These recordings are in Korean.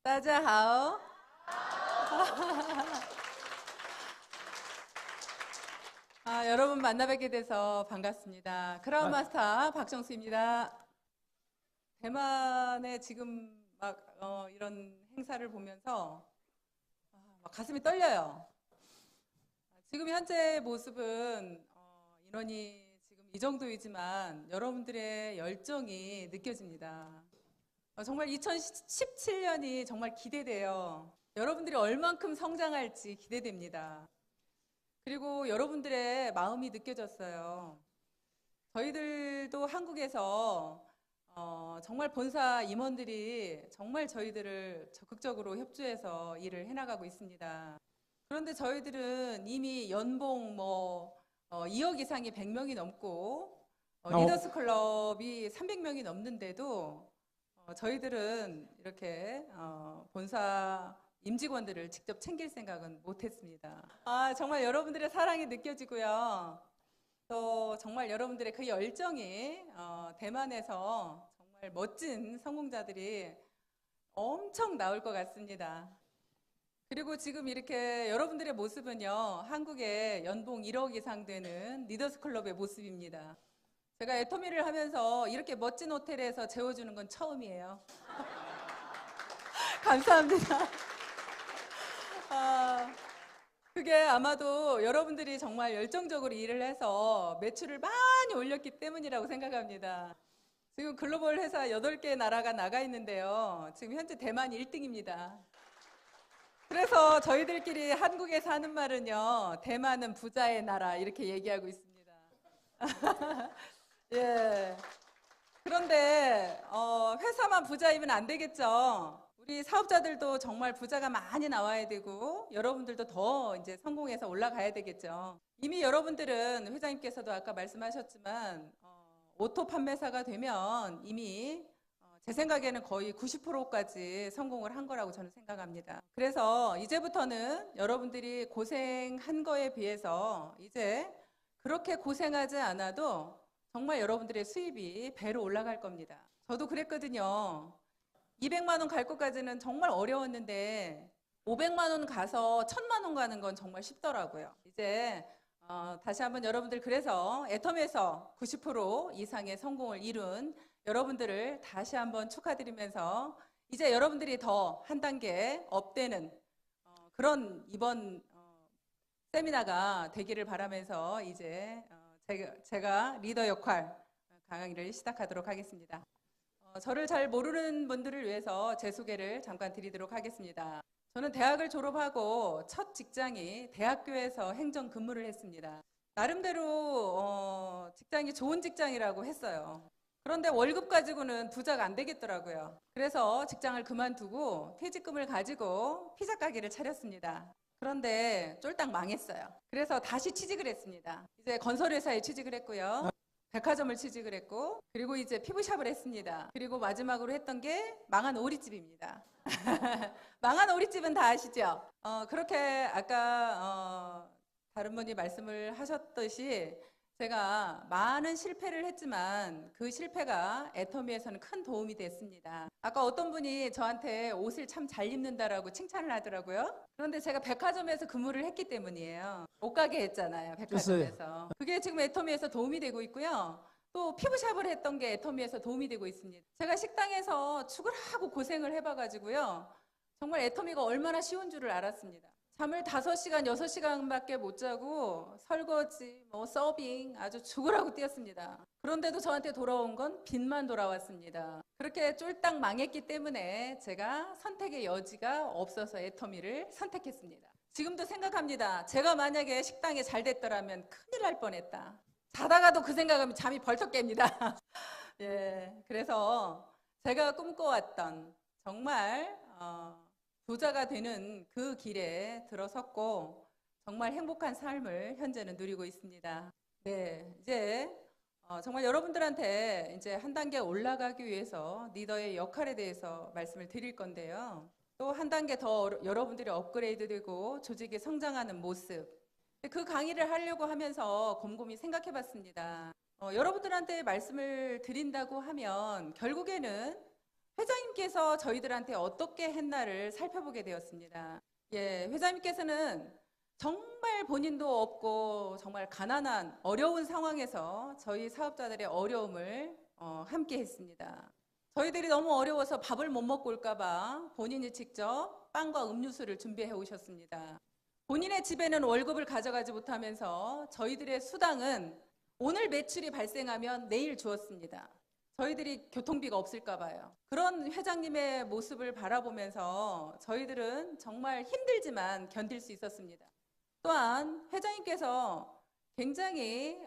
大家好. 여러분 만나 뵙게 돼서 반갑습니다. 크라운 마스터 박정수입니다. 대만의 지금 이런 행사를 보면서 막 가슴이 떨려요. 지금 현재 모습은 인원이 지금 이 정도이지만 여러분들의 열정이 느껴집니다. 정말 2017년이 정말 기대돼요. 여러분들이 얼만큼 성장할지 기대됩니다. 그리고 여러분들의 마음이 느껴졌어요. 저희들도 한국에서 정말 본사 임원들이 정말 저희들을 적극적으로 협조해서 일을 해나가고 있습니다. 그런데 저희들은 이미 연봉 2억 이상이 100명이 넘고 리더스 클럽이 300명이 넘는데도 저희들은 이렇게 본사 임직원들을 직접 챙길 생각은 못했습니다. 정말 여러분들의 사랑이 느껴지고요. 또 정말 여러분들의 그 열정이 대만에서 정말 멋진 성공자들이 엄청 나올 것 같습니다. 그리고 지금 이렇게 여러분들의 모습은요, 한국의 연봉 1억 이상 되는 리더스 클럽의 모습입니다. 제가 애터미를 하면서 이렇게 멋진 호텔에서 재워주는 건 처음이에요. 감사합니다. 그게 아마도 여러분들이 정말 열정적으로 일을 해서 매출을 많이 올렸기 때문이라고 생각합니다. 지금 글로벌 회사 8개 나라가 나가 있는데요. 지금 현재 대만이 1등입니다. 그래서 저희들끼리 한국에서 하는 말은요, 대만은 부자의 나라 이렇게 얘기하고 있습니다. 예. 그런데 회사만 부자이면 안 되겠죠. 우리 사업자들도 정말 부자가 많이 나와야 되고 여러분들도 더 이제 성공해서 올라가야 되겠죠. 이미 여러분들은 회장님께서도 아까 말씀하셨지만 오토 판매사가 되면 이미 제 생각에는 거의 90%까지 성공을 한 거라고 저는 생각합니다. 그래서 이제부터는 여러분들이 고생한 거에 비해서 이제 그렇게 고생하지 않아도 정말 여러분들의 수입이 배로 올라갈 겁니다. 저도 그랬거든요. 200만 원 갈 것까지는 정말 어려웠는데 500만 원 가서 1000만 원 가는 건 정말 쉽더라고요. 이제 다시 한번 여러분들, 그래서 애텀에서 90% 이상의 성공을 이룬 여러분들을 다시 한번 축하드리면서 이제 여러분들이 더 한 단계 업되는 그런 이번 세미나가 되기를 바라면서 이제 제가 리더 역할 강의를 시작하도록 하겠습니다. 저를 잘 모르는 분들을 위해서 제 소개를 잠깐 드리도록 하겠습니다. 저는 대학을 졸업하고 첫 직장이 대학교에서 행정 근무를 했습니다. 나름대로 직장이 좋은 직장이라고 했어요. 그런데 월급 가지고는 부자가 안 되겠더라고요. 그래서 직장을 그만두고 퇴직금을 가지고 피자 가게를 차렸습니다. 그런데 쫄딱 망했어요. 그래서 다시 취직을 했습니다. 이제 건설회사에 취직을 했고요. 백화점을 취직을 했고, 그리고 이제 피부샵을 했습니다. 그리고 마지막으로 했던 게 망한 오리집입니다. 망한 오리집은 다 아시죠? 그렇게 아까 다른 분이 말씀을 하셨듯이 제가 많은 실패를 했지만 그 실패가 애터미에서는 큰 도움이 됐습니다. 아까 어떤 분이 저한테 옷을 참 잘 입는다라고 칭찬을 하더라고요. 그런데 제가 백화점에서 근무를 했기 때문이에요. 옷가게 했잖아요, 백화점에서. 그게 지금 애터미에서 도움이 되고 있고요. 또 피부샵을 했던 게 애터미에서 도움이 되고 있습니다. 제가 식당에서 죽으라고 고생을 해봐가지고요. 정말 애터미가 얼마나 쉬운 줄을 알았습니다. 잠을 5시간, 6시간밖에 못 자고 설거지, 서빙 아주 죽으라고 뛰었습니다. 그런데도 저한테 돌아온 건 빚만 돌아왔습니다. 그렇게 쫄딱 망했기 때문에 제가 선택의 여지가 없어서 애터미를 선택했습니다. 지금도 생각합니다. 제가 만약에 식당에 잘 됐더라면 큰일 날 뻔했다. 자다가도 그 생각하면 잠이 벌떡 깹니다. 예, 그래서 제가 꿈꿔왔던 정말 부자가 되는 그 길에 들어섰고 정말 행복한 삶을 현재는 누리고 있습니다. 네, 이제 정말 여러분들한테 이제 한 단계 올라가기 위해서 리더의 역할에 대해서 말씀을 드릴 건데요. 또 한 단계 더 여러분들이 업그레이드되고 조직이 성장하는 모습, 그 강의를 하려고 하면서 곰곰이 생각해 봤습니다. 여러분들한테 말씀을 드린다고 하면 결국에는 회장님께서 저희들한테 어떻게 했나를 살펴보게 되었습니다. 예, 회장님께서는 정말 본인도 없고 정말 가난한 어려운 상황에서 저희 사업자들의 어려움을 함께 했습니다. 저희들이 너무 어려워서 밥을 못 먹고 올까봐 본인이 직접 빵과 음료수를 준비해 오셨습니다. 본인의 집에는 월급을 가져가지 못하면서 저희들의 수당은 오늘 매출이 발생하면 내일 주었습니다. 저희들이 교통비가 없을까 봐요. 그런 회장님의 모습을 바라보면서 저희들은 정말 힘들지만 견딜 수 있었습니다. 또한 회장님께서 굉장히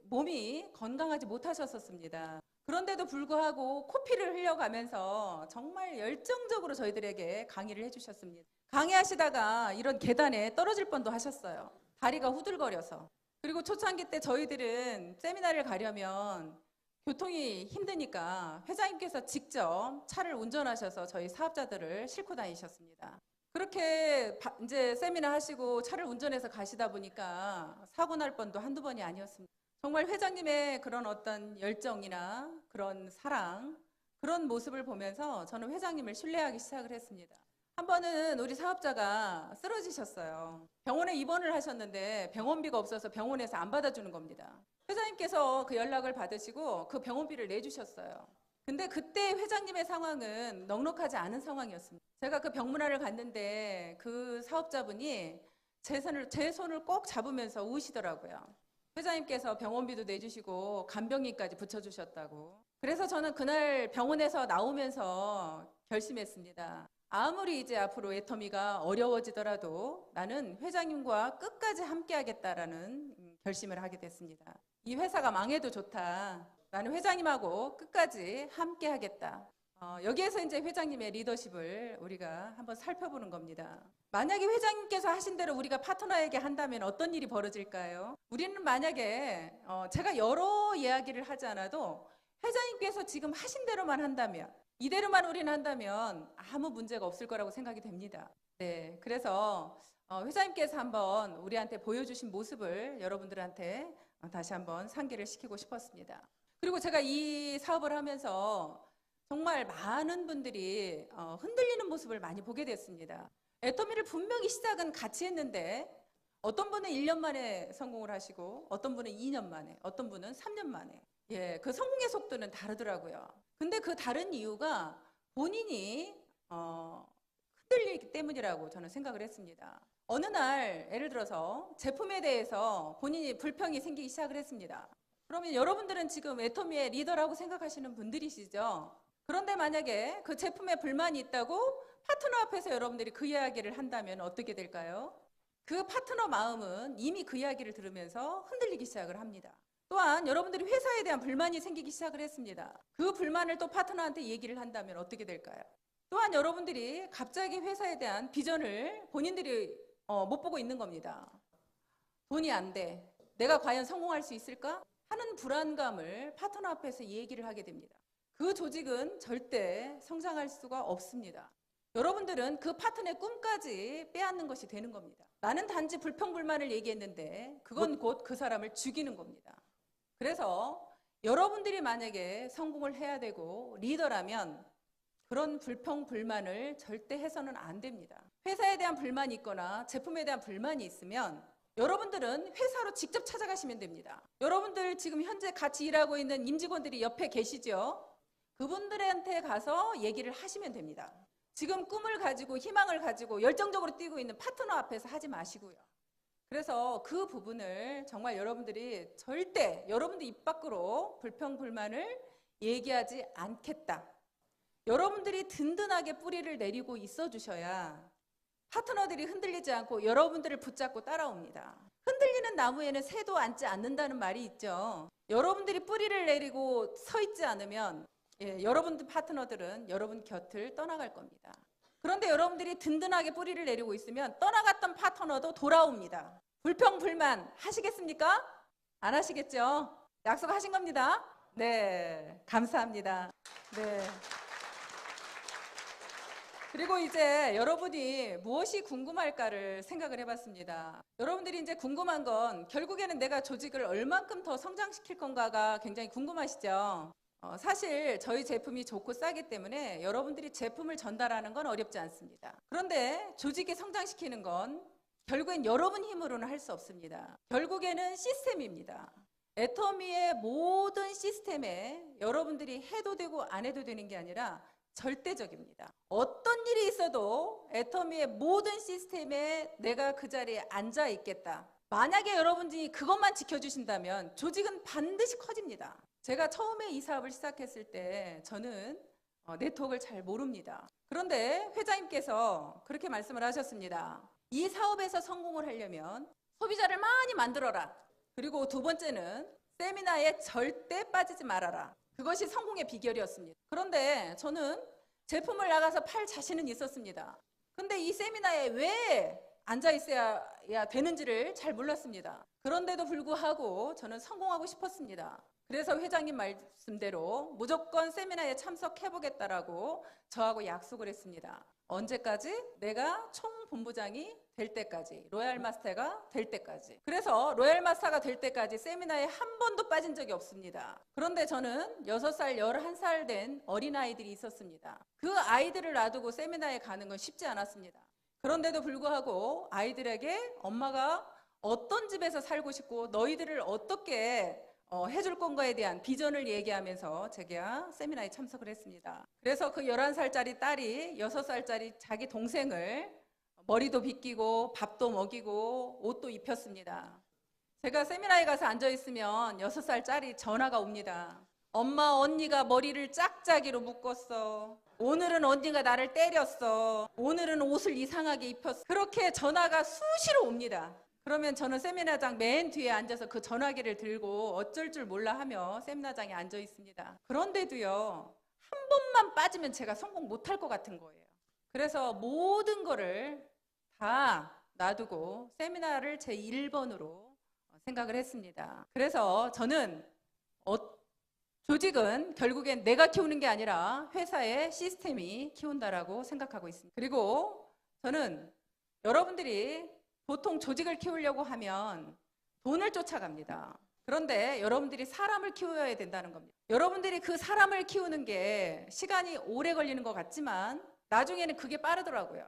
몸이 건강하지 못하셨었습니다. 그런데도 불구하고 코피를 흘려가면서 정말 열정적으로 저희들에게 강의를 해주셨습니다. 강의하시다가 이런 계단에 떨어질 뻔도 하셨어요. 다리가 후들거려서. 그리고 초창기 때 저희들은 세미나를 가려면 교통이 힘드니까 회장님께서 직접 차를 운전하셔서 저희 사업자들을 싣고 다니셨습니다. 그렇게 이제 세미나 하시고 차를 운전해서 가시다 보니까 사고 날 뻔도 한두 번이 아니었습니다. 정말 회장님의 그런 어떤 열정이나 그런 사랑, 그런 모습을 보면서 저는 회장님을 신뢰하기 시작을 했습니다. 한 번은 우리 사업자가 쓰러지셨어요. 병원에 입원을 하셨는데 병원비가 없어서 병원에서 안 받아주는 겁니다. 회장님께서 그 연락을 받으시고 그 병원비를 내주셨어요. 근데 그때 회장님의 상황은 넉넉하지 않은 상황이었습니다. 제가 그 병문안을 갔는데 그 사업자분이 제 손을 꼭 잡으면서 우시더라고요. 회장님께서 병원비도 내주시고 간병인까지 붙여주셨다고. 그래서 저는 그날 병원에서 나오면서 결심했습니다. 아무리 이제 앞으로 애터미가 어려워지더라도 나는 회장님과 끝까지 함께 하겠다라는 결심을 하게 됐습니다. 이 회사가 망해도 좋다. 나는 회장님하고 끝까지 함께 하겠다. 여기에서 이제 회장님의 리더십을 우리가 한번 살펴보는 겁니다. 만약에 회장님께서 하신 대로 우리가 파트너에게 한다면 어떤 일이 벌어질까요? 우리는 만약에 제가 여러 이야기를 하지 않아도 회장님께서 지금 하신 대로만 한다면, 이대로만 우리는 한다면 아무 문제가 없을 거라고 생각이 됩니다. 네, 그래서 회장님께서 한번 우리한테 보여주신 모습을 여러분들한테 다시 한번 상기를 시키고 싶었습니다. 그리고 제가 이 사업을 하면서 정말 많은 분들이 흔들리는 모습을 많이 보게 됐습니다. 애터미를 분명히 시작은 같이 했는데 어떤 분은 1년 만에 성공을 하시고 어떤 분은 2년 만에, 어떤 분은 3년 만에. 예, 그 성공의 속도는 다르더라고요. 근데 그 다른 이유가 본인이 흔들리기 때문이라고 저는 생각을 했습니다. 어느 날 예를 들어서 제품에 대해서 본인이 불평이 생기기 시작을 했습니다. 그러면 여러분들은 지금 애터미의 리더라고 생각하시는 분들이시죠? 그런데 만약에 그 제품에 불만이 있다고 파트너 앞에서 여러분들이 그 이야기를 한다면 어떻게 될까요? 그 파트너 마음은 이미 그 이야기를 들으면서 흔들리기 시작을 합니다. 또한 여러분들이 회사에 대한 불만이 생기기 시작을 했습니다. 그 불만을 또 파트너한테 얘기를 한다면 어떻게 될까요? 또한 여러분들이 갑자기 회사에 대한 비전을 본인들이 못 보고 있는 겁니다. 돈이 안 돼. 내가 과연 성공할 수 있을까? 하는 불안감을 파트너 앞에서 얘기를 하게 됩니다. 그 조직은 절대 성장할 수가 없습니다. 여러분들은 그 파트너의 꿈까지 빼앗는 것이 되는 겁니다. 나는 단지 불평불만을 얘기했는데 그건 곧 그 사람을 죽이는 겁니다. 그래서 여러분들이 만약에 성공을 해야 되고 리더라면 그런 불평불만을 절대 해서는 안 됩니다. 회사에 대한 불만이 있거나 제품에 대한 불만이 있으면 여러분들은 회사로 직접 찾아가시면 됩니다. 여러분들 지금 현재 같이 일하고 있는 임직원들이 옆에 계시죠? 그분들한테 가서 얘기를 하시면 됩니다. 지금 꿈을 가지고 희망을 가지고 열정적으로 뛰고 있는 파트너 앞에서 하지 마시고요. 그래서 그 부분을 정말 여러분들이 절대 여러분들 입 밖으로 불평불만을 얘기하지 않겠다. 여러분들이 든든하게 뿌리를 내리고 있어 주셔야 파트너들이 흔들리지 않고 여러분들을 붙잡고 따라옵니다. 흔들리는 나무에는 새도 앉지 않는다는 말이 있죠. 여러분들이 뿌리를 내리고 서 있지 않으면 여러분들 파트너들은 여러분 곁을 떠나갈 겁니다. 그런데 여러분들이 든든하게 뿌리를 내리고 있으면 떠나갔던 파트너도 돌아옵니다. 불평불만 하시겠습니까? 안 하시겠죠? 약속하신 겁니다. 네, 감사합니다. 네. 그리고 이제 여러분이 무엇이 궁금할까를 생각을 해봤습니다. 여러분들이 이제 궁금한 건 결국에는 내가 조직을 얼만큼 더 성장시킬 건가가 굉장히 궁금하시죠? 사실 저희 제품이 좋고 싸기 때문에 여러분들이 제품을 전달하는 건 어렵지 않습니다. 그런데 조직이 성장시키는 건 결국엔 여러분 힘으로는 할 수 없습니다. 결국에는 시스템입니다. 애터미의 모든 시스템에 여러분들이 해도 되고 안 해도 되는 게 아니라 절대적입니다. 어떤 일이 있어도 애터미의 모든 시스템에 내가 그 자리에 앉아 있겠다. 만약에 여러분들이 그것만 지켜주신다면 조직은 반드시 커집니다. 제가 처음에 이 사업을 시작했을 때 저는 네트워크를 잘 모릅니다. 그런데 회장님께서 그렇게 말씀을 하셨습니다. 이 사업에서 성공을 하려면 소비자를 많이 만들어라. 그리고 두 번째는 세미나에 절대 빠지지 말아라. 그것이 성공의 비결이었습니다. 그런데 저는 제품을 나가서 팔 자신은 있었습니다. 근데 이 세미나에 왜 앉아 있어야 되는지를 잘 몰랐습니다. 그런데도 불구하고 저는 성공하고 싶었습니다. 그래서 회장님 말씀대로 무조건 세미나에 참석해보겠다라고 저하고 약속을 했습니다. 언제까지? 내가 총본부장이 될 때까지, 로얄 마스터가 될 때까지. 그래서 로얄 마스터가 될 때까지 세미나에 한 번도 빠진 적이 없습니다. 그런데 저는 6살, 11살 된 어린아이들이 있었습니다. 그 아이들을 놔두고 세미나에 가는 건 쉽지 않았습니다. 그런데도 불구하고 아이들에게 엄마가 어떤 집에서 살고 싶고 너희들을 어떻게 해줄 건가에 대한 비전을 얘기하면서 제가 세미나에 참석을 했습니다. 그래서 그 11살짜리 딸이 6살짜리 자기 동생을 머리도 빗기고 밥도 먹이고 옷도 입혔습니다. 제가 세미나에 가서 앉아있으면 6살짜리 전화가 옵니다. 엄마, 언니가 머리를 짝짝이로 묶었어. 오늘은 언니가 나를 때렸어. 오늘은 옷을 이상하게 입혔어. 그렇게 전화가 수시로 옵니다. 그러면 저는 세미나장 맨 뒤에 앉아서 그 전화기를 들고 어쩔 줄 몰라 하며 세미나장에 앉아 있습니다. 그런데도요, 한 번만 빠지면 제가 성공 못할 것 같은 거예요. 그래서 모든 거를 다 놔두고 세미나를 제 1번으로 생각을 했습니다. 그래서 저는 조직은 결국엔 내가 키우는 게 아니라 회사의 시스템이 키운다라고 생각하고 있습니다. 그리고 저는 여러분들이 보통 조직을 키우려고 하면 돈을 쫓아갑니다. 그런데 여러분들이 사람을 키워야 된다는 겁니다. 여러분들이 그 사람을 키우는 게 시간이 오래 걸리는 것 같지만 나중에는 그게 빠르더라고요.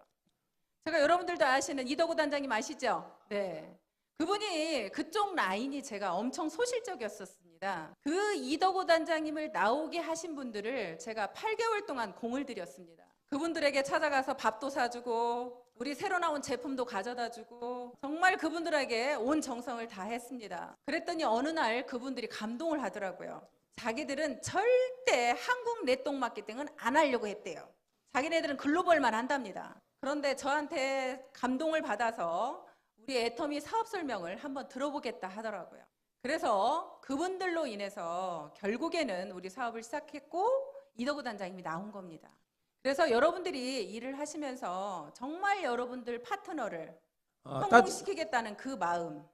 제가 여러분들도 아시는 이덕우 단장님 아시죠? 네. 그분이 그쪽 라인이 제가 엄청 소실적이었었습니다. 그 이덕우 단장님을 나오게 하신 분들을 제가 8개월 동안 공을 들였습니다. 그분들에게 찾아가서 밥도 사주고 우리 새로 나온 제품도 가져다 주고 정말 그분들에게 온 정성을 다했습니다. 그랬더니 어느 날 그분들이 감동을 하더라고요. 자기들은 절대 한국 네트워크 마케팅은 안 하려고 했대요. 자기네들은 글로벌만 한답니다. 그런데 저한테 감동을 받아서 우리 애터미 사업 설명을 한번 들어보겠다 하더라고요. 그래서 그분들로 인해서 결국에는 우리 사업을 시작했고 이덕우 단장님이 나온 겁니다. 그래서 여러분들이 일을 하시면서 정말 여러분들 파트너를 성공시키겠다는 그 마음,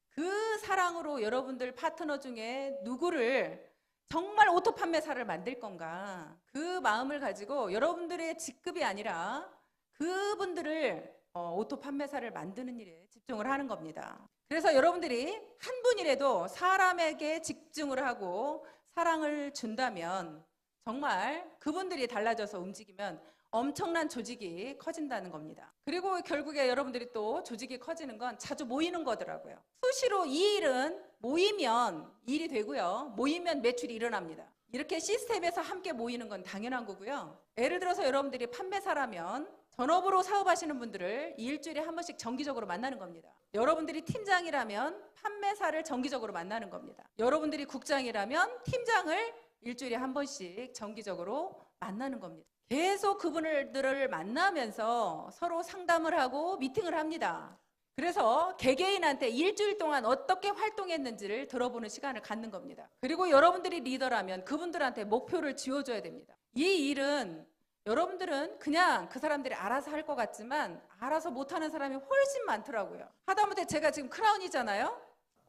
그 사랑으로 여러분들 파트너 중에 누구를 정말 오토 판매사를 만들 건가, 그 마음을 가지고 여러분들의 직급이 아니라 그분들을 오토 판매사를 만드는 일에 집중을 하는 겁니다. 그래서 여러분들이 한 분이라도 사람에게 집중을 하고 사랑을 준다면 정말 그분들이 달라져서 움직이면 엄청난 조직이 커진다는 겁니다. 그리고 결국에 여러분들이 또 조직이 커지는 건 자주 모이는 거더라고요. 수시로 이 일은 모이면 일이 되고요. 모이면 매출이 일어납니다. 이렇게 시스템에서 함께 모이는 건 당연한 거고요. 예를 들어서 여러분들이 판매사라면 전업으로 사업하시는 분들을 일주일에 한 번씩 정기적으로 만나는 겁니다. 여러분들이 팀장이라면 판매사를 정기적으로 만나는 겁니다. 여러분들이 국장이라면 팀장을 일주일에 한 번씩 정기적으로 만나는 겁니다. 계속 그분들을 만나면서 서로 상담을 하고 미팅을 합니다. 그래서 개개인한테 일주일 동안 어떻게 활동했는지를 들어보는 시간을 갖는 겁니다. 그리고 여러분들이 리더라면 그분들한테 목표를 지어줘야 됩니다. 이 일은 여러분들은 그냥 그 사람들이 알아서 할 것 같지만 알아서 못하는 사람이 훨씬 많더라고요. 하다못해 제가 지금 크라운이잖아요.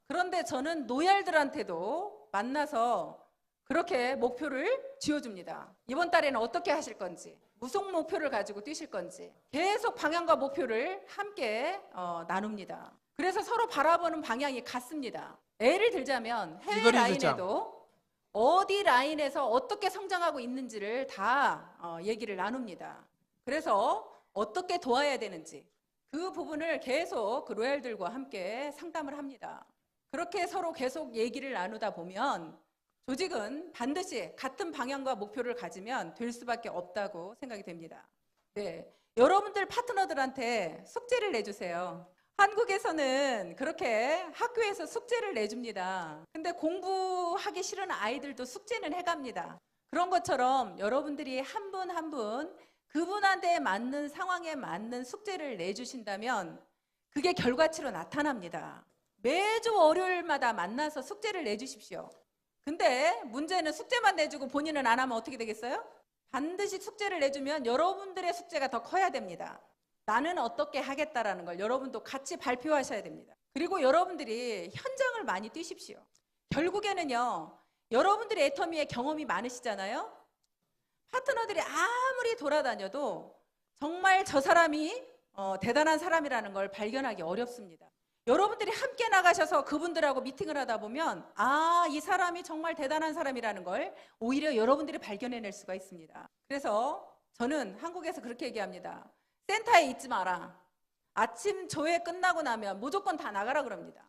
그런데 저는 노얄들한테도 만나서 그렇게 목표를 지어줍니다. 이번 달에는 어떻게 하실 건지, 무슨 목표를 가지고 뛰실 건지 계속 방향과 목표를 함께 나눕니다. 그래서 서로 바라보는 방향이 같습니다. 예를 들자면 해외 라인에도 어디 라인에서 어떻게 성장하고 있는지를 다 얘기를 나눕니다. 그래서 어떻게 도와야 되는지 그 부분을 계속 그 로얄들과 함께 상담을 합니다. 그렇게 서로 계속 얘기를 나누다 보면 조직은 반드시 같은 방향과 목표를 가지면 될 수밖에 없다고 생각이 됩니다. 네, 여러분들 파트너들한테 숙제를 내주세요. 한국에서는 그렇게 학교에서 숙제를 내줍니다. 근데 공부하기 싫은 아이들도 숙제는 해갑니다. 그런 것처럼 여러분들이 한 분 한 분 그분한테 맞는 상황에 맞는 숙제를 내주신다면 그게 결과치로 나타납니다. 매주 월요일마다 만나서 숙제를 내주십시오. 근데 문제는 숙제만 내주고 본인은 안 하면 어떻게 되겠어요? 반드시 숙제를 내주면 여러분들의 숙제가 더 커야 됩니다. 나는 어떻게 하겠다라는 걸 여러분도 같이 발표하셔야 됩니다. 그리고 여러분들이 현장을 많이 뛰십시오. 결국에는요, 여러분들이 애터미의 경험이 많으시잖아요. 파트너들이 아무리 돌아다녀도 정말 저 사람이 대단한 사람이라는 걸 발견하기 어렵습니다. 여러분들이 함께 나가셔서 그분들하고 미팅을 하다 보면 이 사람이 정말 대단한 사람이라는 걸 오히려 여러분들이 발견해낼 수가 있습니다. 그래서 저는 한국에서 그렇게 얘기합니다. 센터에 있지 마라. 아침 조회 끝나고 나면 무조건 다 나가라 그럽니다.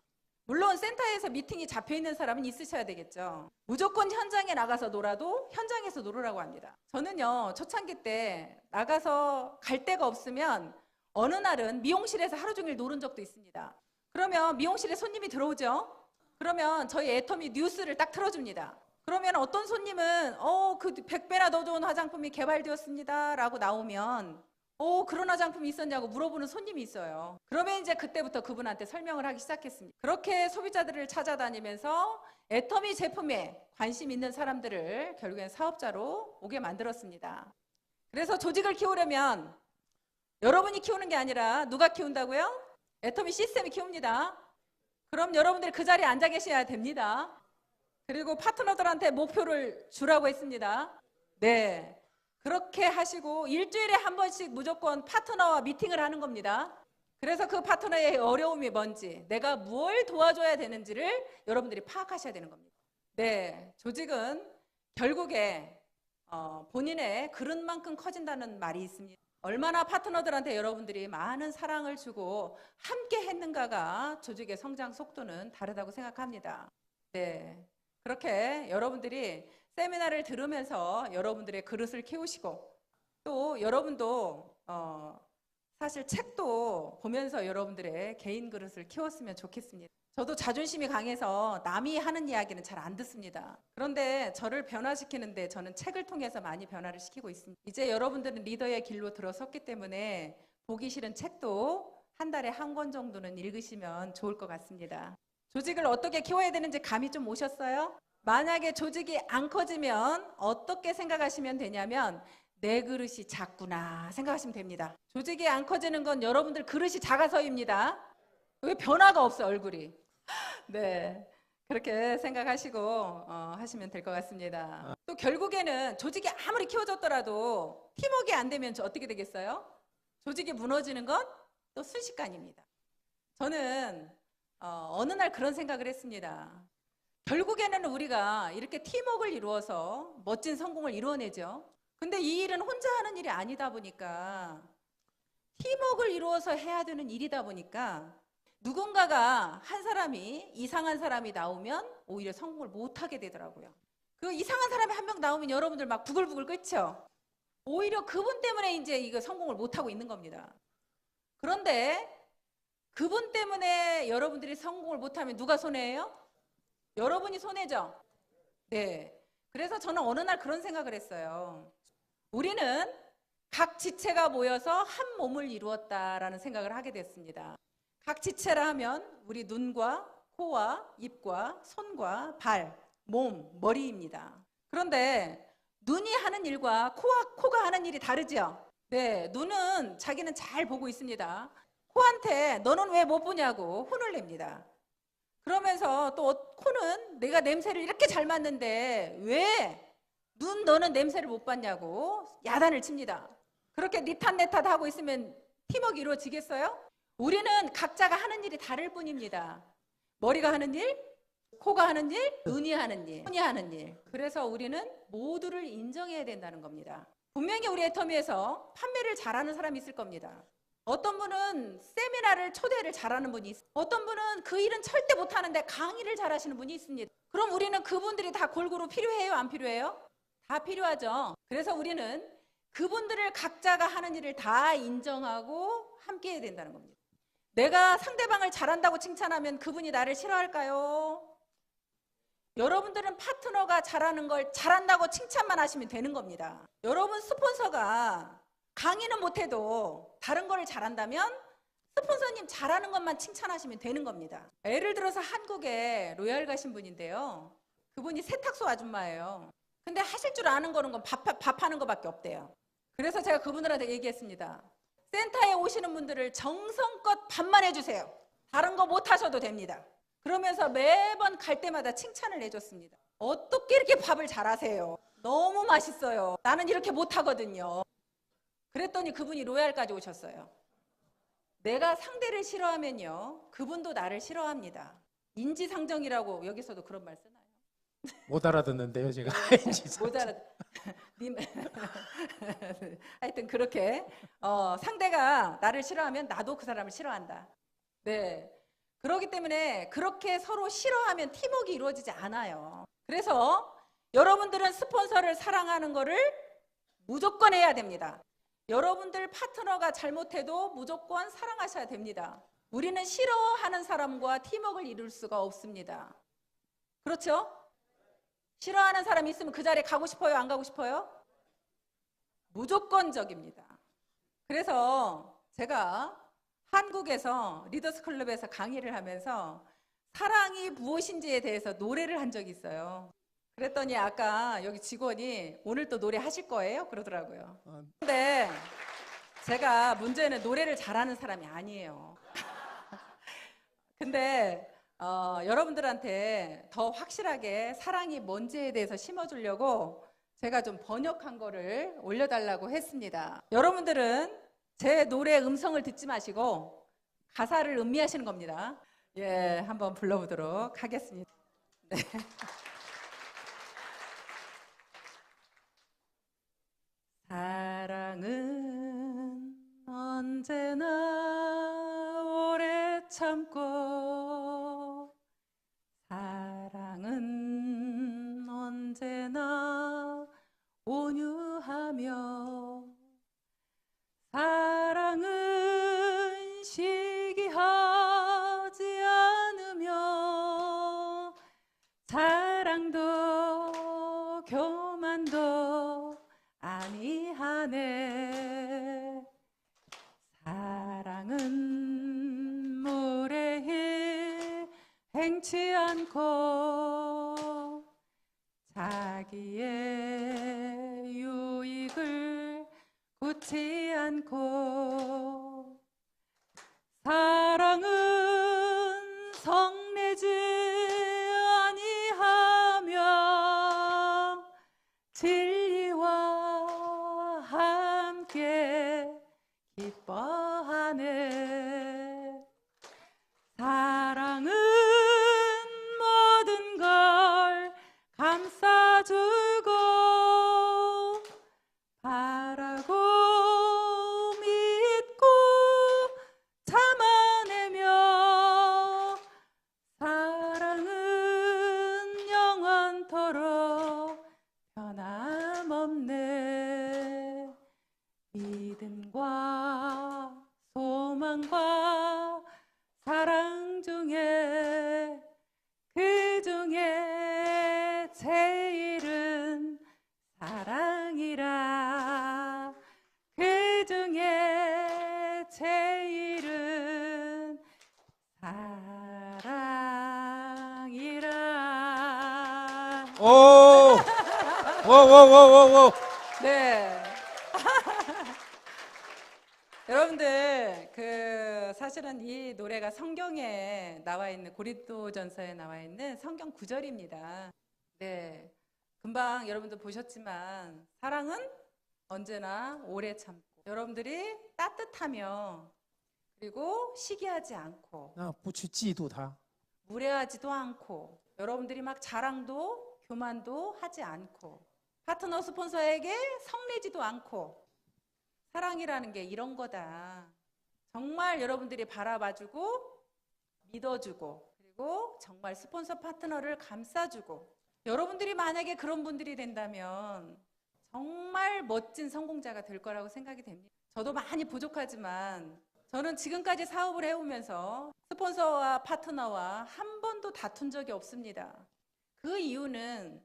물론 센터에서 미팅이 잡혀있는 사람은 있으셔야 되겠죠. 무조건 현장에 나가서 놀아도 현장에서 놀으라고 합니다. 저는요, 초창기 때 나가서 갈 데가 없으면 어느 날은 미용실에서 하루 종일 놀은 적도 있습니다. 그러면 미용실에 손님이 들어오죠. 그러면 저희 애터미 뉴스를 딱 틀어줍니다. 그러면 어떤 손님은 그 100배나 더 좋은 화장품이 개발되었습니다 라고 나오면 그런 화장품이 있었냐고 물어보는 손님이 있어요. 그러면 이제 그때부터 그분한테 설명을 하기 시작했습니다. 그렇게 소비자들을 찾아다니면서 애터미 제품에 관심 있는 사람들을 결국엔 사업자로 오게 만들었습니다. 그래서 조직을 키우려면 여러분이 키우는 게 아니라 누가 키운다고요? 애터미 시스템이 키웁니다. 그럼 여러분들이 그 자리에 앉아 계셔야 됩니다. 그리고 파트너들한테 목표를 주라고 했습니다. 네, 그렇게 하시고 일주일에 한 번씩 무조건 파트너와 미팅을 하는 겁니다. 그래서 그 파트너의 어려움이 뭔지, 내가 뭘 도와줘야 되는지를 여러분들이 파악하셔야 되는 겁니다. 네, 조직은 결국에 본인의 그릇만큼 커진다는 말이 있습니다. 얼마나 파트너들한테 여러분들이 많은 사랑을 주고 함께 했는가가 조직의 성장 속도는 다르다고 생각합니다. 네, 그렇게 여러분들이 세미나를 들으면서 여러분들의 그릇을 키우시고 또 여러분도 사실 책도 보면서 여러분들의 개인 그릇을 키웠으면 좋겠습니다. 저도 자존심이 강해서 남이 하는 이야기는 잘 안 듣습니다. 그런데 저를 변화시키는데 저는 책을 통해서 많이 변화를 시키고 있습니다. 이제 여러분들은 리더의 길로 들어섰기 때문에 보기 싫은 책도 한 달에 한 권 정도는 읽으시면 좋을 것 같습니다. 조직을 어떻게 키워야 되는지 감이 좀 오셨어요? 만약에 조직이 안 커지면 어떻게 생각하시면 되냐면 내 그릇이 작구나 생각하시면 됩니다. 조직이 안 커지는 건 여러분들 그릇이 작아서입니다. 왜 변화가 없어 얼굴이. 네, 그렇게 생각하시고 하시면 될 것 같습니다. 또 결국에는 조직이 아무리 키워졌더라도 팀워크가 안 되면 어떻게 되겠어요? 조직이 무너지는 건 또 순식간입니다. 저는 어느 날 그런 생각을 했습니다. 결국에는 우리가 이렇게 팀워크를 이루어서 멋진 성공을 이루어내죠. 근데 이 일은 혼자 하는 일이 아니다 보니까 팀워크를 이루어서 해야 되는 일이다 보니까 누군가가 한 사람이 이상한 사람이 나오면 오히려 성공을 못하게 되더라고요. 그 이상한 사람이 한 명 나오면 여러분들 막 부글부글 끓죠. 오히려 그분 때문에 이제 이거 성공을 못하고 있는 겁니다. 그런데 그분 때문에 여러분들이 성공을 못하면 누가 손해예요? 여러분이 손해죠. 네. 그래서 저는 어느 날 그런 생각을 했어요. 우리는 각 지체가 모여서 한 몸을 이루었다라는 생각을 하게 됐습니다. 각 지체라 하면 우리 눈과 코와 입과 손과 발, 몸, 머리입니다. 그런데 눈이 하는 일과 코가 하는 일이 다르죠? 네, 눈은 자기는 잘 보고 있습니다. 코한테 너는 왜 못 보냐고 혼을 냅니다. 그러면서 또 코는 내가 냄새를 이렇게 잘 맡는데 왜 너는 냄새를 못 맡냐고 야단을 칩니다. 그렇게 니탓내탓 하고 있으면 팀워크 이루어지겠어요? 우리는 각자가 하는 일이 다를 뿐입니다. 머리가 하는 일, 코가 하는 일, 눈이 하는 일, 손이 하는 일. 그래서 우리는 모두를 인정해야 된다는 겁니다. 분명히 우리 애터미에서 판매를 잘하는 사람이 있을 겁니다. 어떤 분은 세미나를 초대를 잘하는 분이 있어요. 어떤 분은 그 일은 절대 못하는데 강의를 잘하시는 분이 있습니다. 그럼 우리는 그분들이 다 골고루 필요해요? 안 필요해요? 다 필요하죠. 그래서 우리는 그분들을 각자가 하는 일을 다 인정하고 함께 해야 된다는 겁니다. 내가 상대방을 잘한다고 칭찬하면 그분이 나를 싫어할까요? 여러분들은 파트너가 잘하는 걸 잘한다고 칭찬만 하시면 되는 겁니다. 여러분 스폰서가 강의는 못해도 다른 거를 잘한다면 스폰서님 잘하는 것만 칭찬하시면 되는 겁니다. 예를 들어서 한국에 로얄 가신 분인데요. 그분이 세탁소 아줌마예요. 근데 하실 줄 아는 거는 건 밥하는 거밖에 없대요. 그래서 제가 그분들한테 얘기했습니다. 센터에 오시는 분들을 정성껏 밥만 해주세요. 다른 거 못 하셔도 됩니다. 그러면서 매번 갈 때마다 칭찬을 해줬습니다. 어떻게 이렇게 밥을 잘하세요? 너무 맛있어요. 나는 이렇게 못하거든요. 그랬더니 그분이 로얄까지 오셨어요. 내가 상대를 싫어하면요, 그분도 나를 싫어합니다. 인지상정이라고 여기서도 그런 말 쓰나요? 못 알아듣는데요, 제가. 못 알아. 하여튼 그렇게 상대가 나를 싫어하면 나도 그 사람을 싫어한다. 네. 그렇기 때문에 그렇게 서로 싫어하면 팀워크가 이루어지지 않아요. 그래서 여러분들은 스폰서를 사랑하는 거를 무조건 해야 됩니다. 여러분들 파트너가 잘못해도 무조건 사랑하셔야 됩니다. 우리는 싫어하는 사람과 팀워크를 이룰 수가 없습니다. 그렇죠? 싫어하는 사람이 있으면 그 자리에 가고 싶어요? 안 가고 싶어요? 무조건적입니다. 그래서 제가 한국에서 리더스 클럽에서 강의를 하면서 사랑이 무엇인지에 대해서 노래를 한 적이 있어요. 그랬더니 아까 여기 직원이 오늘 또 노래 하실 거예요? 그러더라고요. 근데 제가 문제는 노래를 잘하는 사람이 아니에요. 근데 여러분들한테 더 확실하게 사랑이 뭔지에 대해서 심어주려고 제가 좀 번역한 거를 올려달라고 했습니다. 여러분들은 제 노래 음성을 듣지 마시고 가사를 음미하시는 겁니다. 예, 한번 불러보도록 하겠습니다. 네. 사랑은 언제나 오래 참고 사랑은 언제나 온유하며 사랑은 시기하지 않으며 사랑도 교만도 아니하네. 사랑은 물의 힘 행치 않고 자기의 유익을 굳지 않고 사랑은 성내지 아니하며 진리와 함께 기뻐하네. 사랑은 모든 걸 감싸주고 바라고 믿고 참아내며 사랑은 영원토록 변함없네. 믿음과 소망과 사랑 중에 그 중에 제일은 사랑이라. 그 중에 제일은 사랑이라. 오! 오! 네. 여러분들 사실은 이 노래가 성경에 나와 있는 고린도전서에 나와 있는 성경 구절입니다. 네. 금방 여러분들 보셨지만 사랑은 언제나 오래 참고 여러분들이 따뜻하며 그리고 시기하지 않고 那不去嫉妒他， 무례하지도 않고 여러분들이 막 자랑도 교만도 하지 않고 파트너 스폰서에게 성내지도 않고 사랑이라는 게 이런 거다. 정말 여러분들이 바라봐주고 믿어주고 그리고 정말 스폰서 파트너를 감싸주고 여러분들이 만약에 그런 분들이 된다면 정말 멋진 성공자가 될 거라고 생각이 됩니다. 저도 많이 부족하지만 저는 지금까지 사업을 해오면서 스폰서와 파트너와 한 번도 다툰 적이 없습니다. 그 이유는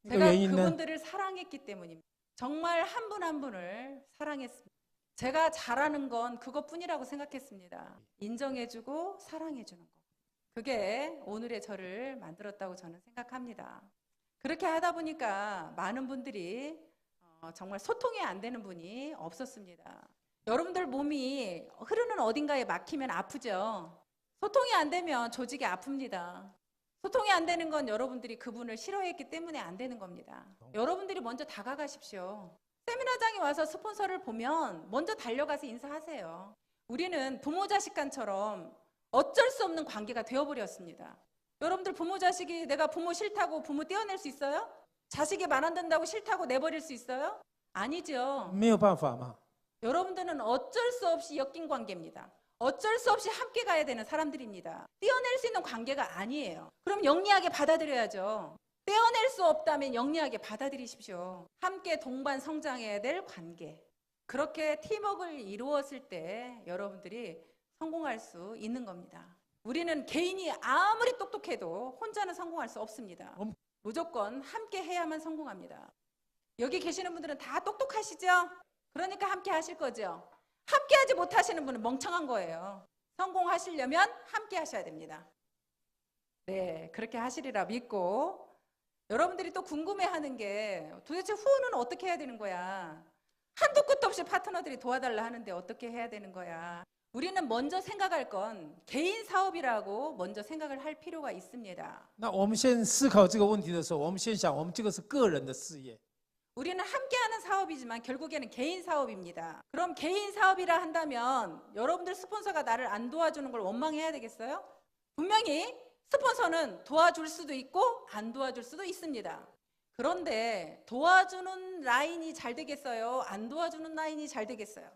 제가 왜 있는? 그분들을 사랑했기 때문입니다. 정말 한 분 한 분을 사랑했습니다. 제가 잘하는 건 그것뿐이라고 생각했습니다. 인정해주고 사랑해주는 것. 그게 오늘의 저를 만들었다고 저는 생각합니다. 그렇게 하다 보니까 많은 분들이 정말 소통이 안 되는 분이 없었습니다. 여러분들 몸이 흐르는 어딘가에 막히면 아프죠. 소통이 안 되면 조직이 아픕니다. 소통이 안 되는 건 여러분들이 그분을 싫어했기 때문에 안 되는 겁니다. 여러분들이 먼저 다가가십시오. 세미나장에 와서 스폰서를 보면 먼저 달려가서 인사하세요. 우리는 부모 자식 간처럼 어쩔 수 없는 관계가 되어버렸습니다. 여러분들 부모 자식이 내가 부모 싫다고 부모 떼어낼 수 있어요? 자식이 말 안 듣는다고 싫다고 내버릴 수 있어요? 아니죠. 没有办法嘛。 여러분들은 어쩔 수 없이 엮인 관계입니다. 어쩔 수 없이 함께 가야 되는 사람들입니다. 떼어낼 수 있는 관계가 아니에요. 그럼 영리하게 받아들여야죠. 떼어낼 수 없다면 영리하게 받아들이십시오. 함께 동반 성장해야 될 관계. 그렇게 팀워크를 이루었을 때 여러분들이 성공할 수 있는 겁니다. 우리는 개인이 아무리 똑똑해도 혼자는 성공할 수 없습니다. 무조건 함께 해야만 성공합니다. 여기 계시는 분들은 다 똑똑하시죠? 그러니까 함께 하실 거죠? 함께 하지 못하시는 분은 멍청한 거예요. 성공하시려면 함께 하셔야 됩니다. 네, 그렇게 하시리라 믿고 여러분들이 또 궁금해하는 게 도대체 후원은 어떻게 해야 되는 거야? 한도 끝도 없이 파트너들이 도와달라 하는데 어떻게 해야 되는 거야? 우리는 먼저 생각할 건 개인 사업이라고 먼저 생각을 할 필요가 있습니다. 那我们先思考这个问题的时候，我们先想，我们这个是个人的事业。 우리는 함께하는 사업이지만 결국에는 개인 사업입니다. 그럼 개인 사업이라 한다면 여러분들 스폰서가 나를 안 도와주는 걸 원망해야 되겠어요? 분명히 스폰서는 도와줄 수도 있고 안 도와줄 수도 있습니다. 그런데 도와주는 라인이 잘 되겠어요? 안 도와주는 라인이 잘 되겠어요?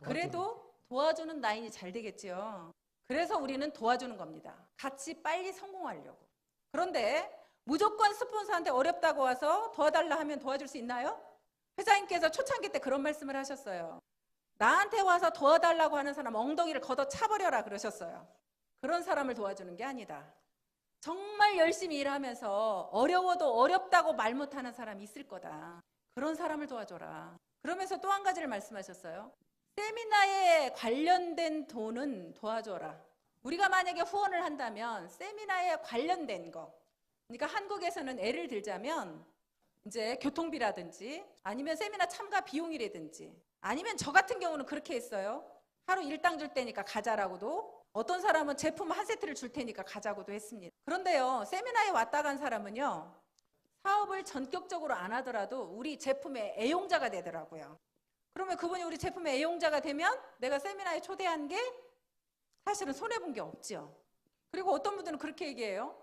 그래도 도와주는 라인이 잘 되겠죠. 그래서 우리는 도와주는 겁니다. 같이 빨리 성공하려고. 그런데 무조건 스폰서한테 어렵다고 와서 도와달라 하면 도와줄 수 있나요? 회장님께서 초창기 때 그런 말씀을 하셨어요. 나한테 와서 도와달라고 하는 사람 엉덩이를 걷어 차버려라 그러셨어요. 그런 사람을 도와주는 게 아니다. 정말 열심히 일하면서 어려워도 어렵다고 말 못하는 사람이 있을 거다. 그런 사람을 도와줘라. 그러면서 또 한 가지를 말씀하셨어요. 세미나에 관련된 돈은 도와줘라. 우리가 만약에 후원을 한다면 세미나에 관련된 거. 그러니까 한국에서는 예를 들자면 이제 교통비라든지 아니면 세미나 참가 비용이라든지 아니면 저 같은 경우는 그렇게 했어요. 하루 일당 줄 테니까 가자라고도 어떤 사람은 제품 한 세트를 줄 테니까 가자고도 했습니다. 그런데요, 세미나에 왔다 간 사람은요, 사업을 전격적으로 안 하더라도 우리 제품의 애용자가 되더라고요. 그러면 그분이 우리 제품의 애용자가 되면 내가 세미나에 초대한 게 사실은 손해본 게 없죠. 그리고 어떤 분들은 그렇게 얘기해요.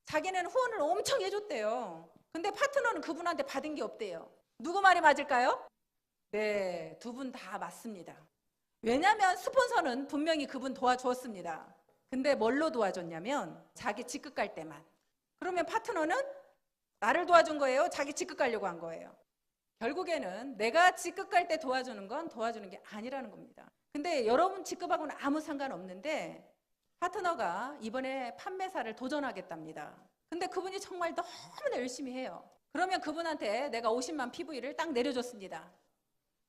자기는 후원을 엄청 해줬대요. 근데 파트너는 그분한테 받은 게 없대요. 누구 말이 맞을까요? 네, 두 분 다 맞습니다. 왜냐하면 스폰서는 분명히 그분 도와주었습니다. 근데 뭘로 도와줬냐면 자기 직급 갈 때만. 그러면 파트너는 나를 도와준 거예요? 자기 직급 가려고 한 거예요? 결국에는 내가 직급 갈 때 도와주는 건 도와주는 게 아니라는 겁니다. 근데 여러분 직급하고는 아무 상관없는데 파트너가 이번에 판매사를 도전하겠답니다. 근데 그분이 정말 너무나 열심히 해요. 그러면 그분한테 내가 50만 PV를 딱 내려줬습니다.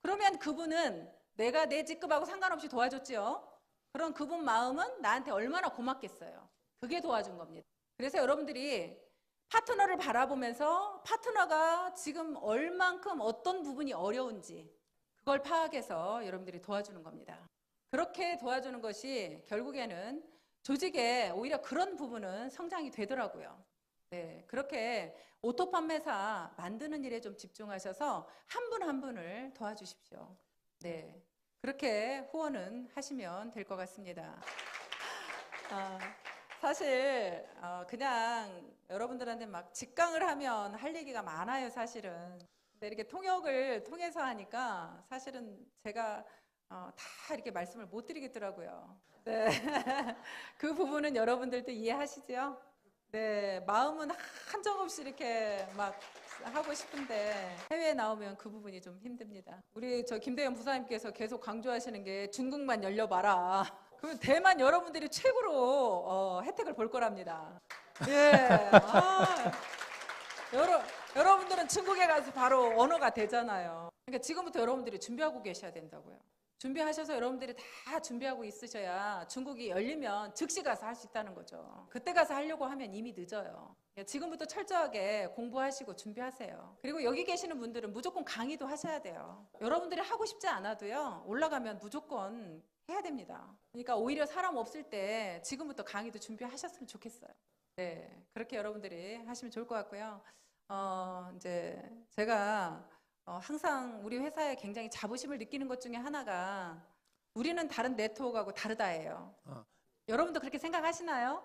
그러면 그분은 내가 내 직급하고 상관없이 도와줬죠. 그럼 그분 마음은 나한테 얼마나 고맙겠어요. 그게 도와준 겁니다. 그래서 여러분들이 파트너를 바라보면서 파트너가 지금 얼만큼 어떤 부분이 어려운지 그걸 파악해서 여러분들이 도와주는 겁니다. 그렇게 도와주는 것이 결국에는 조직에 오히려 그런 부분은 성장이 되더라고요. 네, 그렇게 오토 판매사 만드는 일에 좀 집중하셔서 한 분 한 분을 도와주십시오. 네, 그렇게 후원은 하시면 될 것 같습니다. 사실 그냥 여러분들한테 막 직강을 하면 할 얘기가 많아요, 사실은. 근데 이렇게 통역을 통해서 하니까 사실은 제가 다 이렇게 말씀을 못 드리겠더라고요. 네. 그 부분은 여러분들도 이해하시죠? 네, 마음은 한정없이 이렇게 막 하고 싶은데 해외에 나오면 그 부분이 좀 힘듭니다. 우리 저 김대현 부사님께서 계속 강조하시는 게 중국만 열려봐라. 그러면 대만 여러분들이 최고로 혜택을 볼 거랍니다. 예. 여러분들은 중국에 가서 바로 언어가 되잖아요. 그러니까 지금부터 여러분들이 준비하고 계셔야 된다고요. 준비하셔서 여러분들이 다 준비하고 있으셔야 중국이 열리면 즉시 가서 할 수 있다는 거죠. 그때 가서 하려고 하면 이미 늦어요. 지금부터 철저하게 공부하시고 준비하세요. 그리고 여기 계시는 분들은 무조건 강의도 하셔야 돼요. 여러분들이 하고 싶지 않아도요, 올라가면 무조건 해야 됩니다. 그러니까 오히려 사람 없을 때 지금부터 강의도 준비하셨으면 좋겠어요. 네, 그렇게 여러분들이 하시면 좋을 것 같고요. 이제 제가 항상 우리 회사에 굉장히 자부심을 느끼는 것 중에 하나가 우리는 다른 네트워크하고 다르다예요. 여러분도 그렇게 생각하시나요?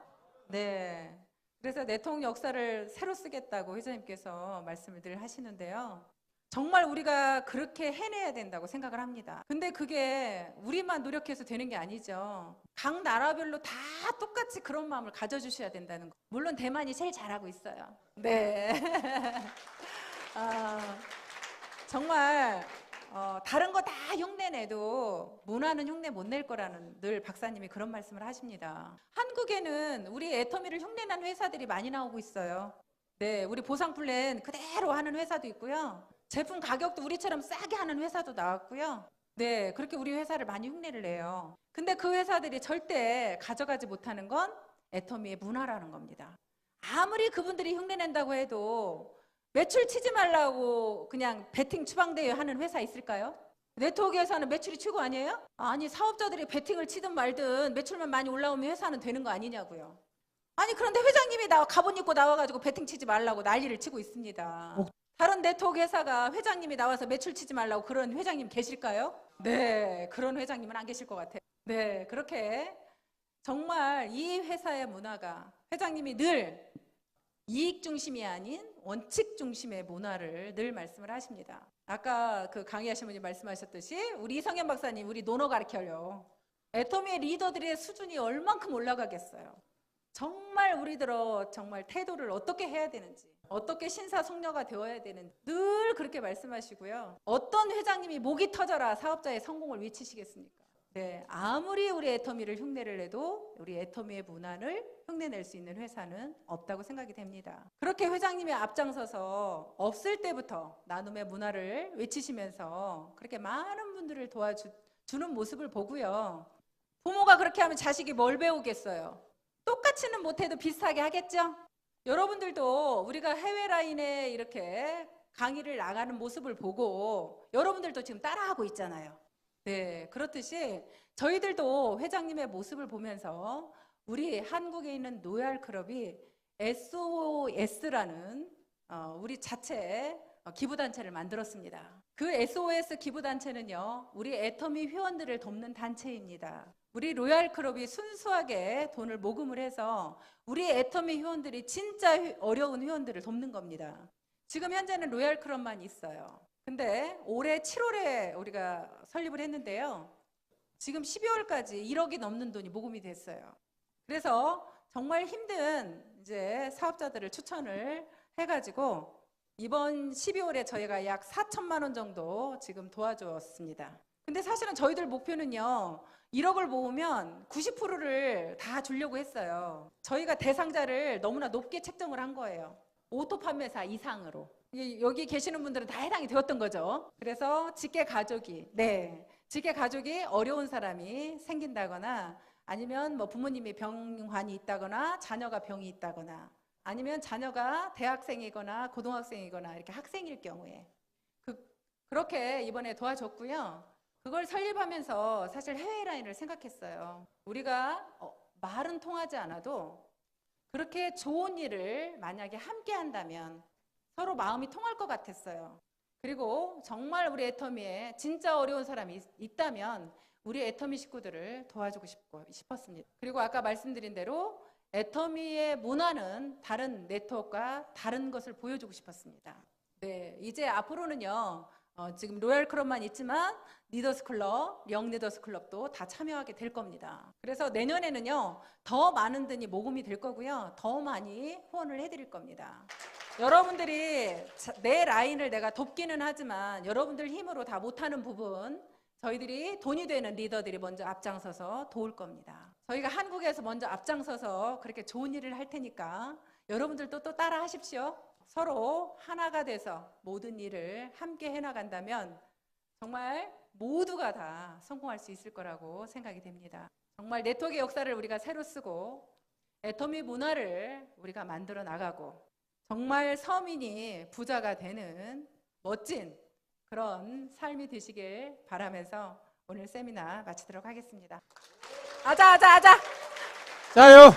네. 그래서 네트워크 역사를 새로 쓰겠다고 회장님께서 말씀을 늘 하시는데요. 정말 우리가 그렇게 해내야 된다고 생각을 합니다. 근데 그게 우리만 노력해서 되는 게 아니죠. 각 나라별로 다 똑같이 그런 마음을 가져주셔야 된다는 거. 물론 대만이 제일 잘하고 있어요. 네. 정말 다른 거 다 흉내내도 문화는 흉내 못 낼 거라는 늘 박사님이 그런 말씀을 하십니다. 한국에는 우리 애터미를 흉내내는 회사들이 많이 나오고 있어요. 네, 우리 보상 플랜 그대로 하는 회사도 있고요. 제품 가격도 우리처럼 싸게 하는 회사도 나왔고요. 네, 그렇게 우리 회사를 많이 흉내를 내요. 근데 그 회사들이 절대 가져가지 못하는 건 애터미의 문화라는 겁니다. 아무리 그분들이 흉내낸다고 해도 매출 치지 말라고 그냥 베팅 추방대회 하는 회사 있을까요? 네트워크에서는 매출이 최고 아니에요? 아니, 사업자들이 베팅을 치든 말든 매출만 많이 올라오면 회사는 되는 거 아니냐고요. 아니, 그런데 회장님이 가본 입고 나와가지고 베팅 치지 말라고 난리를 치고 있습니다. 다른 네트워크 회사가 회장님이 나와서 매출 치지 말라고 그런 회장님 계실까요? 네, 그런 회장님은 안 계실 것 같아요. 네, 그렇게 정말 이 회사의 문화가 회장님이 늘 이익 중심이 아닌 원칙 중심의 문화를 늘 말씀을 하십니다. 아까 그 강의하신 분이 말씀하셨듯이 우리 이성현 박사님 우리 논어 가르쳐요. 애터미의 리더들의 수준이 얼만큼 올라가겠어요. 정말 우리들어 정말 태도를 어떻게 해야 되는지, 어떻게 신사숙녀가 되어야 되는지 늘 그렇게 말씀하시고요. 어떤 회장님이 목이 터져라 사업자의 성공을 외치시겠습니까? 네, 아무리 우리 애터미를 흉내를 내도 우리 애터미의 문화를 흉내낼 수 있는 회사는 없다고 생각이 됩니다. 그렇게 회장님이 앞장서서 없을 때부터 나눔의 문화를 외치시면서 그렇게 많은 분들을 도와주는 모습을 보고요. 부모가 그렇게 하면 자식이 뭘 배우겠어요? 똑같이는 못해도 비슷하게 하겠죠? 여러분들도 우리가 해외 라인에 이렇게 강의를 나가는 모습을 보고 여러분들도 지금 따라하고 있잖아요. 네, 그렇듯이 저희들도 회장님의 모습을 보면서 우리 한국에 있는 노얄 클럽이 SOS라는 우리 자체 기부단체를 만들었습니다. 그 SOS 기부단체는요, 우리 애터미 회원들을 돕는 단체입니다. 우리 로얄 클럽이 순수하게 돈을 모금을 해서 우리 애터미 회원들이 진짜 어려운 회원들을 돕는 겁니다. 지금 현재는 로얄 클럽만 있어요. 근데 올해 7월에 우리가 설립을 했는데요. 지금 12월까지 1억이 넘는 돈이 모금이 됐어요. 그래서 정말 힘든 이제 사업자들을 추천을 해가지고 이번 12월에 저희가 약 4천만 원 정도 지금 도와주었습니다. 근데 사실은 저희들 목표는요, 1억을 모으면 90%를 다 주려고 했어요. 저희가 대상자를 너무나 높게 책정을 한 거예요. 오토 판매사 이상으로. 여기 계시는 분들은 다 해당이 되었던 거죠. 그래서 직계 가족이 어려운 사람이 생긴다거나 아니면 뭐 부모님이 병환이 있다거나 자녀가 병이 있다거나 아니면 자녀가 대학생이거나 고등학생이거나 이렇게 학생일 경우에 그렇게 이번에 도와줬고요. 그걸 설립하면서 사실 해외 라인을 생각했어요. 우리가 말은 통하지 않아도 그렇게 좋은 일을 만약에 함께 한다면 서로 마음이 통할 것 같았어요. 그리고 정말 우리 애터미에 진짜 어려운 사람이 있다면 우리 애터미 식구들을 도와주고 싶었습니다. 그리고 아까 말씀드린 대로 애터미의 문화는 다른 네트워크와 다른 것을 보여주고 싶었습니다. 네, 이제 앞으로는요, 지금 로얄 클럽만 있지만 리더스 클럽, 영 리더스 클럽도 다 참여하게 될 겁니다. 그래서 내년에는요, 더 많은 분이 모금이 될 거고요, 더 많이 후원을 해드릴 겁니다. 여러분들이 내 라인을 내가 돕기는 하지만 여러분들 힘으로 다 못하는 부분, 저희들이 돈이 되는 리더들이 먼저 앞장서서 도울 겁니다. 저희가 한국에서 먼저 앞장서서 그렇게 좋은 일을 할 테니까 여러분들도 또 따라 하십시오. 서로 하나가 돼서 모든 일을 함께 해나간다면 정말 모두가 다 성공할 수 있을 거라고 생각이 됩니다. 정말 네트워크의 역사를 우리가 새로 쓰고 애터미 문화를 우리가 만들어 나가고 정말 서민이 부자가 되는 멋진 그런 삶이 되시길 바라면서 오늘 세미나 마치도록 하겠습니다. 아자. 자요.